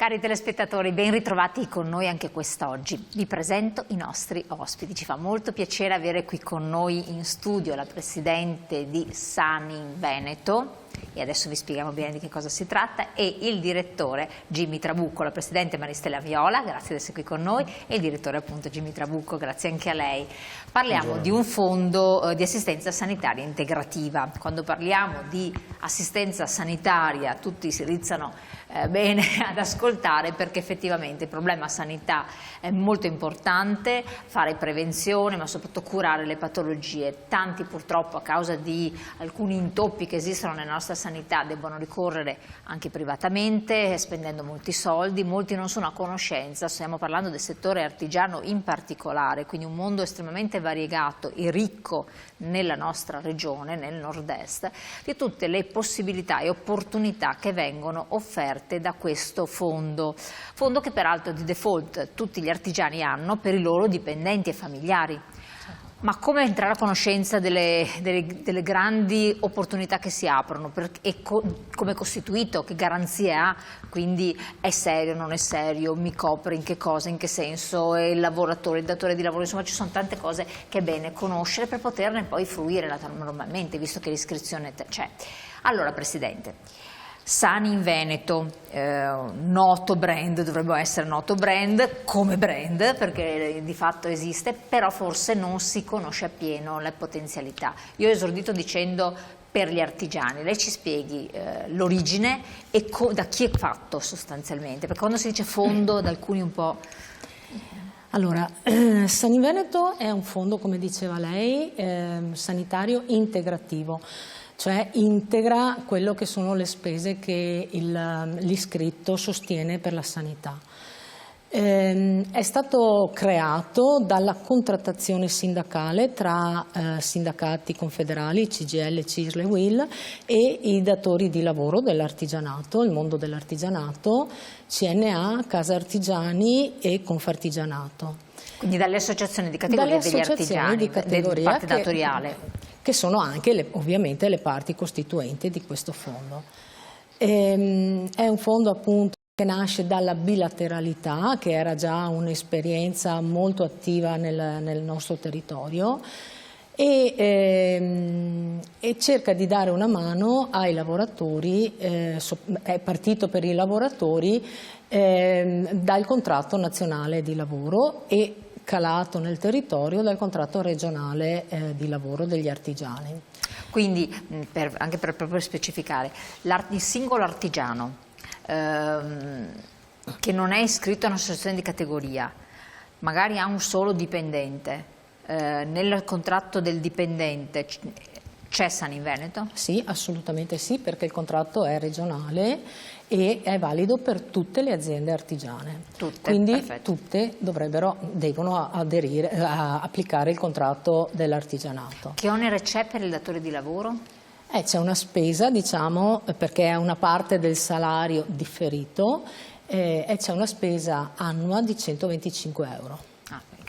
Cari telespettatori, ben ritrovati con noi anche quest'oggi. Vi presento i nostri ospiti. Ci fa molto piacere avere qui con noi in studio la presidente di Sani in Veneto, e adesso vi spieghiamo bene di che cosa si tratta, e il direttore Jimmy Trabucco, la presidente Maristella Viola, grazie di essere qui con noi, e il direttore appunto Jimmy Trabucco, grazie anche a lei. Parliamo di un fondo di assistenza sanitaria integrativa. Quando parliamo di assistenza sanitaria tutti si rizzano bene ad ascoltare, perché effettivamente il problema sanità è molto importante, fare prevenzione ma soprattutto curare le patologie. Tanti purtroppo a causa di alcuni intoppi che esistono nella nostra sanità debbono ricorrere anche privatamente spendendo molti soldi, molti non sono a conoscenza, stiamo parlando del settore artigiano in particolare, quindi un mondo estremamente variegato e ricco nella nostra regione, nel nord-est, di tutte le possibilità e opportunità che vengono offerte da questo fondo che peraltro di default tutti gli artigiani hanno per i loro dipendenti e familiari. Ma come entrare a conoscenza delle grandi opportunità che si aprono e come è costituito, che garanzie ha, quindi è serio, non è serio, mi copre, in che cosa, in che senso, è il lavoratore, il datore di lavoro, insomma ci sono tante cose che è bene conoscere per poterne poi fruire normalmente, visto che l'iscrizione c'è. Allora Presidente, Sani in Veneto, noto brand, dovrebbe essere noto brand come brand perché di fatto esiste, però forse non si conosce appieno le potenzialità. Io ho esordito dicendo per gli artigiani, lei ci spieghi l'origine e da chi è fatto sostanzialmente, perché quando si dice fondo da alcuni un po'... Allora, Sani in Veneto è un fondo, come diceva lei, sanitario integrativo. Cioè integra quello che sono le spese che l'iscritto sostiene per la sanità. È stato creato dalla contrattazione sindacale tra sindacati confederali, CGIL, CISL e UIL, e i datori di lavoro dell'artigianato, il mondo dell'artigianato, CNA, Casa Artigiani e Confartigianato. Quindi dalle associazioni di categoria degli artigiani, di categoria, parte datoriale. Che sono anche ovviamente le parti costituenti di questo fondo. È un fondo appunto che nasce dalla bilateralità, che era già un'esperienza molto attiva nel nostro territorio, e cerca di dare una mano ai lavoratori, è partito per i lavoratori dal contratto nazionale di lavoro e calato nel territorio dal contratto regionale di lavoro degli artigiani. Quindi, anche per specificare, il singolo artigiano che non è iscritto a un'associazione di categoria, magari ha un solo dipendente, nel contratto del dipendente c'è Sani in Veneto? Sì, assolutamente sì, perché il contratto è regionale e è valido per tutte le aziende artigiane. Quindi perfetto. tutte devono aderire a applicare il contratto dell'artigianato. Che onere c'è per il datore di lavoro? C'è una spesa, diciamo, perché è una parte del salario differito, e c'è una spesa annua di 125 euro.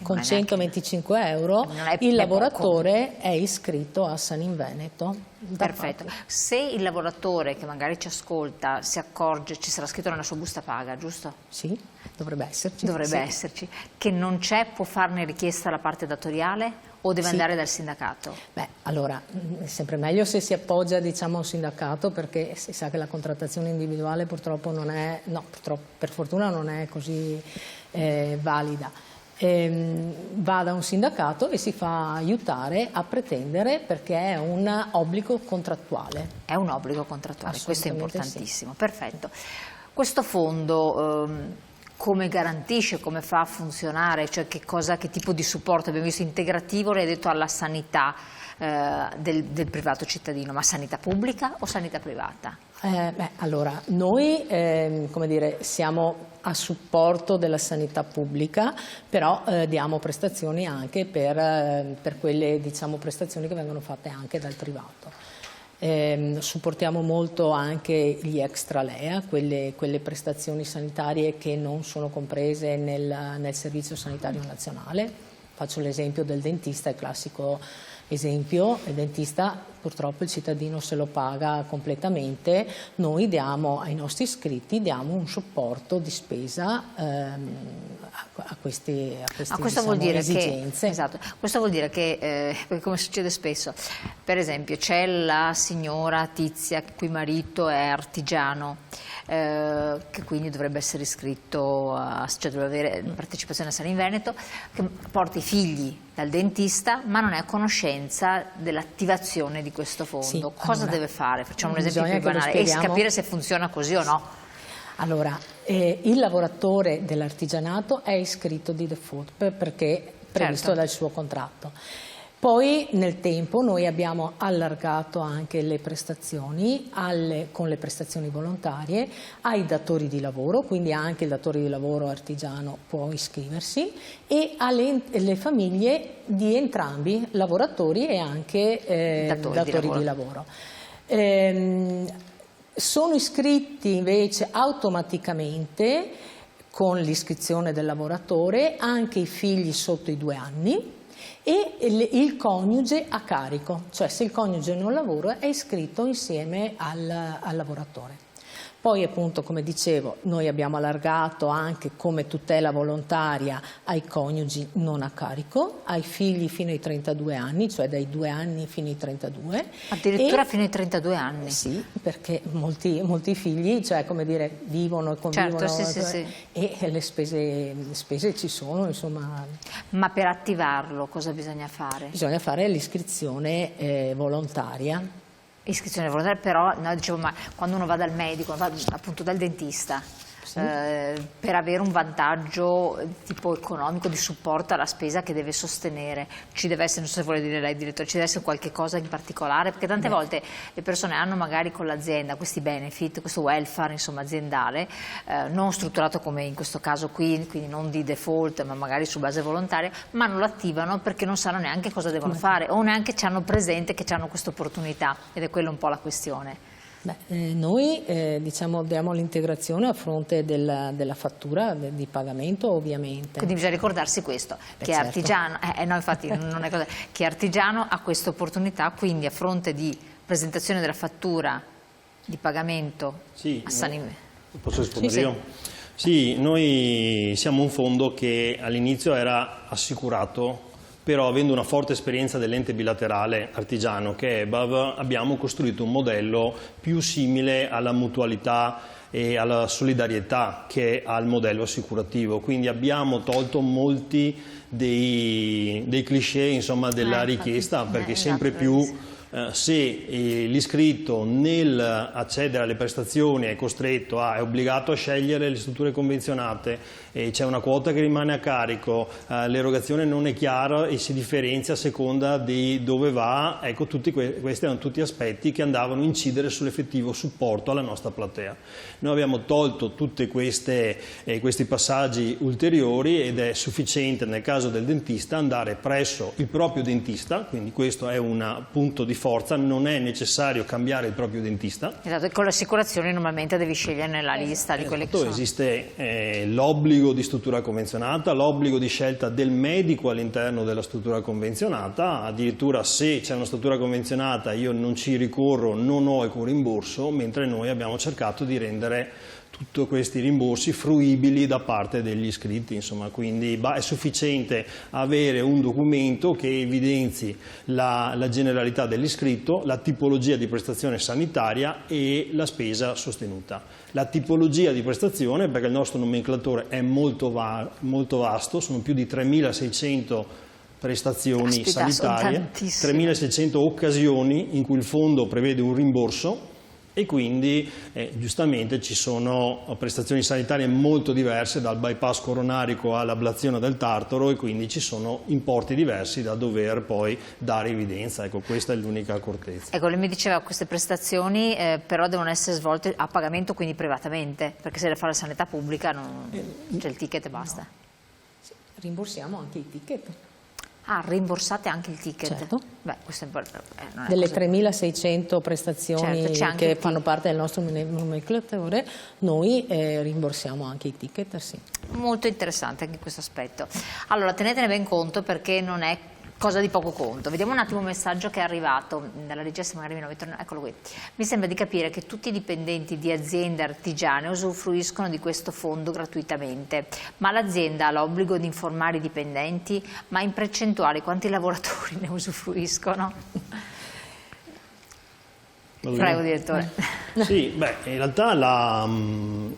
Con 125 euro il lavoratore è iscritto a Sani in Veneto. Perfetto. Se il lavoratore che magari ci ascolta si accorge, ci sarà scritto nella sua busta paga, giusto? Sì, dovrebbe esserci. Dovrebbe esserci. Che non c'è, può farne richiesta la parte datoriale o deve andare dal sindacato? Beh, allora, è sempre meglio se si appoggia, diciamo, a un sindacato, perché si sa che la contrattazione individuale purtroppo non è, per fortuna non è così valida. Va da un sindacato e si fa aiutare a pretendere, perché è un obbligo contrattuale. È un obbligo contrattuale, questo è importantissimo. Sì. Perfetto. Questo fondo come garantisce, come fa a funzionare, cioè che tipo di supporto? Abbiamo visto integrativo, lei ha detto alla sanità del privato cittadino, ma sanità pubblica o sanità privata? Allora, noi come dire, siamo a supporto della sanità pubblica, però diamo prestazioni anche per quelle, diciamo, prestazioni che vengono fatte anche dal privato. Supportiamo molto anche gli extra LEA, quelle prestazioni sanitarie che non sono comprese nel Servizio Sanitario Nazionale. Faccio l'esempio del dentista, il Esempio, il dentista purtroppo il cittadino se lo paga completamente, noi diamo ai nostri iscritti un supporto di spesa a queste questo vuol dire esigenze. Esatto, questo vuol dire che, come succede spesso, per esempio c'è la signora Tizia, il cui marito è artigiano, che quindi dovrebbe essere iscritto, cioè dovrebbe avere partecipazione a Sani in Veneto, che porta i figli dal dentista ma non è a conoscenza dell'attivazione di questo fondo. Sì, cosa allora, deve fare? Facciamo un esempio più banale e capire se funziona così o no. Allora, il lavoratore dell'artigianato è iscritto di default perché è previsto dal suo contratto. Poi nel tempo noi abbiamo allargato anche le prestazioni con le prestazioni volontarie ai datori di lavoro, quindi anche il datore di lavoro artigiano può iscriversi, e alle famiglie di entrambi, lavoratori e anche datori di lavoro. Sono iscritti invece automaticamente con l'iscrizione del lavoratore anche i figli sotto i 2 anni e il coniuge a carico, cioè se il coniuge non lavora è iscritto insieme al lavoratore. Poi appunto, come dicevo, noi abbiamo allargato anche come tutela volontaria ai coniugi non a carico, ai figli fino ai 32 anni, cioè dai 2 anni fino ai 32. Addirittura fino ai 32 anni? Sì, perché molti figli, cioè come dire, vivono e convivono, sì. E le spese ci sono, insomma. Ma per attivarlo cosa bisogna fare? Bisogna fare l'iscrizione volontaria. Iscrizione volontaria, però no, dicevo, ma quando uno va dal medico, va appunto dal dentista, sì, per avere un vantaggio tipo economico di supporto alla spesa che deve sostenere, ci deve essere, non so se vuole dire lei direttore, ci deve essere qualche cosa in particolare, perché tante volte le persone hanno magari con l'azienda questi benefit, questo welfare insomma aziendale, non strutturato come in questo caso qui, quindi non di default ma magari su base volontaria, ma non lo attivano perché non sanno neanche cosa devono fare o neanche ci hanno presente che hanno questa opportunità, ed è quella un po' la questione. Noi diciamo diamo l'integrazione a fronte della fattura di pagamento, ovviamente. Quindi bisogna ricordarsi questo, che certo. Artigiano, no infatti non è cosa, che Artigiano ha questa opportunità, quindi a fronte di presentazione della fattura di pagamento a Sani. Posso rispondere io? Sì, noi siamo un fondo che all'inizio era assicurato, però avendo una forte esperienza dell'ente bilaterale artigiano che è EBAV, abbiamo costruito un modello più simile alla mutualità e alla solidarietà che al modello assicurativo, quindi abbiamo tolto molti dei cliché insomma, della richiesta, perché sempre più se l'iscritto nel accedere alle prestazioni è costretto è obbligato a scegliere le strutture convenzionate, c'è una quota che rimane a carico, l'erogazione non è chiara e si differenzia a seconda di dove va, ecco questi erano tutti aspetti che andavano a incidere sull'effettivo supporto alla nostra platea. Noi abbiamo tolto tutti questi passaggi ulteriori ed è sufficiente nel caso del dentista andare presso il proprio dentista, quindi questo è un punto di forza, non è necessario cambiare il proprio dentista. Esatto, e con le assicurazioni normalmente devi scegliere nella lista di quelle che sono. Esiste l'obbligo di struttura convenzionata, l'obbligo di scelta del medico all'interno della struttura convenzionata, addirittura se c'è una struttura convenzionata io non ci ricorro, non ho alcun rimborso, mentre noi abbiamo cercato di rendere tutti questi rimborsi fruibili da parte degli iscritti, insomma, quindi è sufficiente avere un documento che evidenzi la generalità dell'iscritto, la tipologia di prestazione sanitaria e la spesa sostenuta. La tipologia di prestazione, perché il nostro nomenclatore è molto vasto, sono più di 3.600 prestazioni sanitarie, 3.600 occasioni in cui il fondo prevede un rimborso, e quindi giustamente ci sono prestazioni sanitarie molto diverse, dal bypass coronarico all'ablazione del tartaro, e quindi ci sono importi diversi da dover poi dare evidenza. Ecco, questa è l'unica accortezza. Ecco, lei mi diceva che queste prestazioni però devono essere svolte a pagamento, quindi privatamente, perché se le fa la sanità pubblica c'è il ticket e basta. No. Sì, rimborsiamo anche i ticket. Ah, rimborsate anche il ticket? Certo. Beh, questo è non è delle 3.600 prestazioni che fanno parte del nostro nomenclatore, noi rimborsiamo anche i ticket, sì. Molto interessante anche questo aspetto. Allora, tenetene ben conto perché non è cosa di poco conto. Vediamo un attimo un messaggio che è arrivato dalla regia, magari eccolo qui. Mi sembra di capire che tutti i dipendenti di aziende artigiane usufruiscono di questo fondo gratuitamente, ma l'azienda ha l'obbligo di informare i dipendenti, ma in percentuale quanti lavoratori ne usufruiscono? Prego, direttore. Sì, in realtà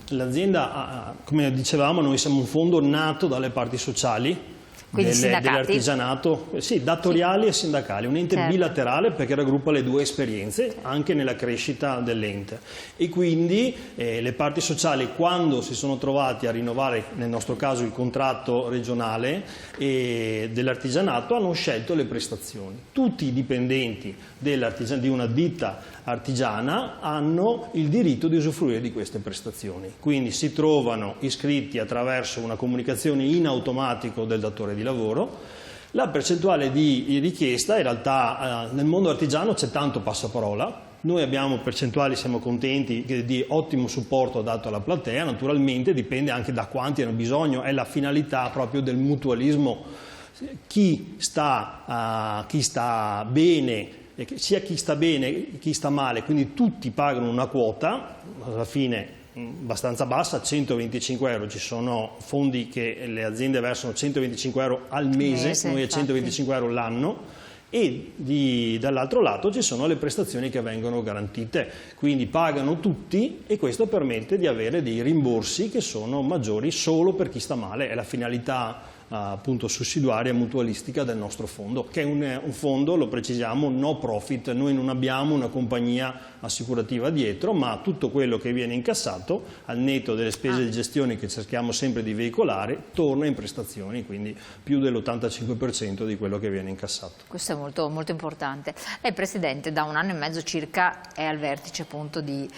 l'azienda, come dicevamo, noi siamo un fondo nato dalle parti sociali dell'artigianato, sì, datoriali e sindacali, un ente bilaterale perché raggruppa le due esperienze anche nella crescita dell'ente, e quindi le parti sociali, quando si sono trovati a rinnovare nel nostro caso il contratto regionale dell'artigianato, hanno scelto le prestazioni. Tutti i dipendenti di una ditta artigiana hanno il diritto di usufruire di queste prestazioni, quindi si trovano iscritti attraverso una comunicazione in automatico del datore di lavoro. La percentuale di richiesta, in realtà nel mondo artigiano c'è tanto passaparola, noi abbiamo percentuali, siamo contenti, di ottimo supporto dato alla platea, naturalmente dipende anche da quanti hanno bisogno, è la finalità proprio del mutualismo, chi sta bene, sia chi sta bene che chi sta male, quindi tutti pagano una quota, alla fine abbastanza bassa, 125 euro, ci sono fondi che le aziende versano 125 euro al mese, noi a 125 euro l'anno, e dall'altro lato ci sono le prestazioni che vengono garantite, quindi pagano tutti, e questo permette di avere dei rimborsi che sono maggiori solo per chi sta male, è la finalità appunto sussidiaria e mutualistica del nostro fondo, che è un fondo, lo precisiamo, no profit. Noi non abbiamo una compagnia assicurativa dietro, ma tutto quello che viene incassato, al netto delle spese di gestione che cerchiamo sempre di veicolare, torna in prestazioni, quindi più dell'85% di quello che viene incassato. Questo è molto, molto importante. Lei, Presidente, da 1 anno e mezzo circa è al vertice appunto di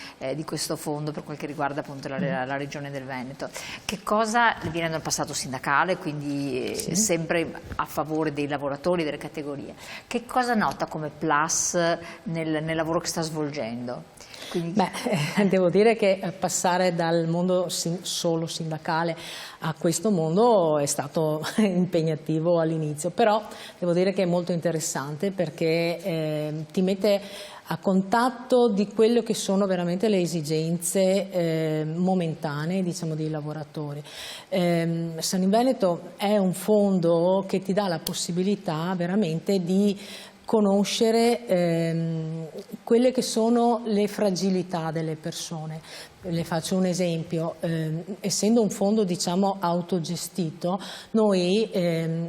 questo fondo per quel che riguarda appunto la Regione del Veneto. Che cosa viene dal passato sindacale, quindi sempre a favore dei lavoratori, delle categorie? Che cosa nota come plus nel lavoro che sta svolgendo? Quindi... devo dire che passare dal mondo solo sindacale a questo mondo è stato impegnativo all'inizio, però devo dire che è molto interessante perché ti mette a contatto di quello che sono veramente le esigenze momentanee, diciamo, dei lavoratori. Saninveneto è un fondo che ti dà la possibilità veramente di conoscere quelle che sono le fragilità delle persone. Le faccio un esempio, essendo un fondo, diciamo, autogestito, noi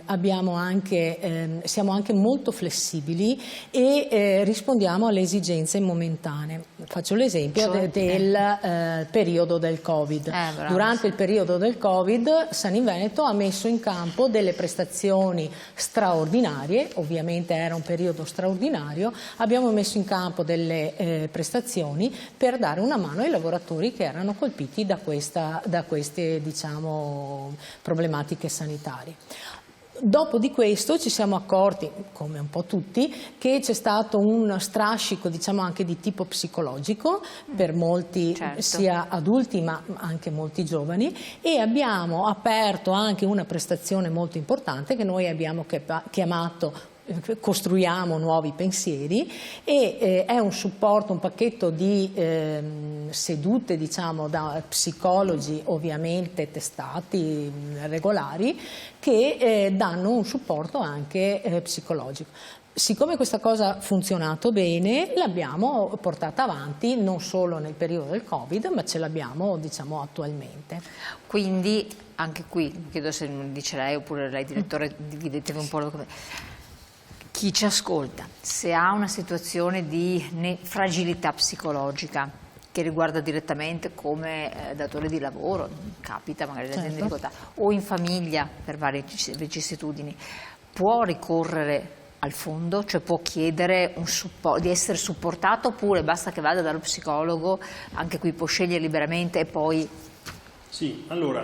siamo anche molto flessibili e rispondiamo alle esigenze momentanee. Faccio l'esempio del periodo del Covid. Durante il periodo del Covid Saninveneto ha messo in campo delle prestazioni straordinarie, ovviamente era un periodo straordinario, abbiamo messo in campo delle prestazioni per dare una mano ai lavoratori che erano colpiti da queste, diciamo, problematiche sanitarie. Dopo di questo ci siamo accorti, come un po' tutti, che c'è stato un strascico, diciamo, anche di tipo psicologico per molti, sia adulti ma anche molti giovani, e abbiamo aperto anche una prestazione molto importante che noi abbiamo chiamato Costruiamo nuovi pensieri, e è un supporto, un pacchetto di sedute, diciamo, da psicologi ovviamente testati, regolari, che danno un supporto anche psicologico. Siccome questa cosa ha funzionato bene, l'abbiamo portata avanti non solo nel periodo del Covid, ma ce l'abbiamo, diciamo, attualmente. Quindi anche qui, chiedo se dice lei oppure lei, direttore, dividetevi un po' chi ci ascolta, se ha una situazione di fragilità psicologica che riguarda direttamente come datore di lavoro, capita magari l'azienda di difficoltà, o in famiglia per varie vicissitudini, può ricorrere al fondo, cioè può chiedere di essere supportato, oppure basta che vada dallo psicologo, anche qui può scegliere liberamente e poi... Sì, allora,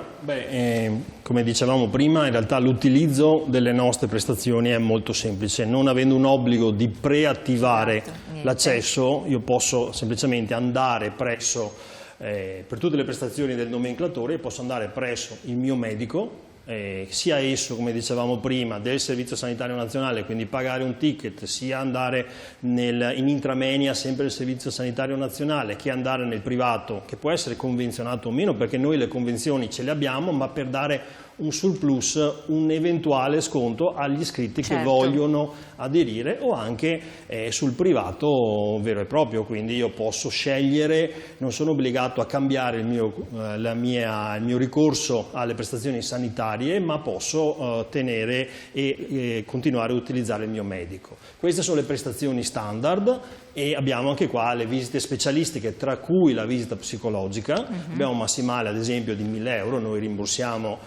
come dicevamo prima, in realtà l'utilizzo delle nostre prestazioni è molto semplice. Non avendo un obbligo di preattivare l'accesso, io posso semplicemente andare presso, per tutte le prestazioni del nomenclatore, posso andare presso il mio medico, sia esso, come dicevamo prima, del Servizio Sanitario Nazionale, quindi pagare un ticket, sia andare in intramenia sempre del Servizio Sanitario Nazionale, che andare nel privato, che può essere convenzionato o meno, perché noi le convenzioni ce le abbiamo, ma per dare un surplus, un eventuale sconto agli iscritti che vogliono aderire, o anche sul privato vero e proprio, quindi io posso scegliere, non sono obbligato a cambiare il mio ricorso alle prestazioni sanitarie, ma posso tenere e continuare a utilizzare il mio medico. Queste sono le prestazioni standard, e abbiamo anche qua le visite specialistiche, tra cui la visita psicologica. Abbiamo un massimale ad esempio di 1.000 euro, noi rimborsiamo,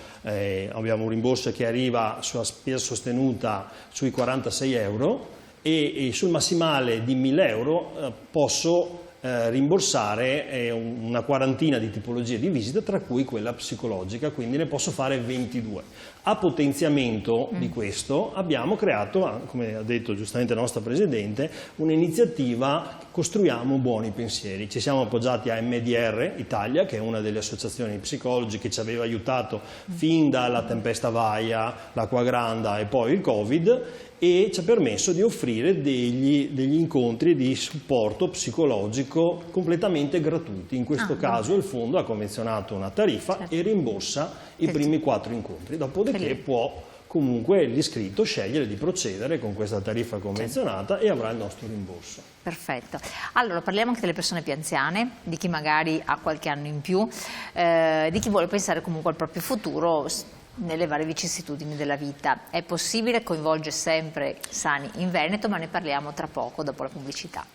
abbiamo un rimborso che arriva sulla spesa sostenuta sui 46 euro, e sul massimale di 1.000 euro posso rimborsare una quarantina di tipologie di visita, tra cui quella psicologica, quindi ne posso fare 22. A potenziamento di questo abbiamo creato, come ha detto giustamente la nostra Presidente, un'iniziativa Costruiamo Buoni Pensieri. Ci siamo appoggiati a MDR Italia, che è una delle associazioni psicologi che ci aveva aiutato fin dalla tempesta Vaia, l'acqua granda e poi il Covid, e ci ha permesso di offrire degli incontri di supporto psicologico completamente gratuiti. In questo caso il fondo ha convenzionato una tariffa e rimborsa i primi 4 incontri, dopodiché può comunque l'iscritto scegliere di procedere con questa tariffa convenzionata e avrà il nostro rimborso. Perfetto. Allora parliamo anche delle persone più anziane, di chi magari ha qualche anno in più, di chi vuole pensare comunque al proprio futuro nelle varie vicissitudini della vita. È possibile, coinvolge sempre Sani in Veneto, ma ne parliamo tra poco dopo la pubblicità.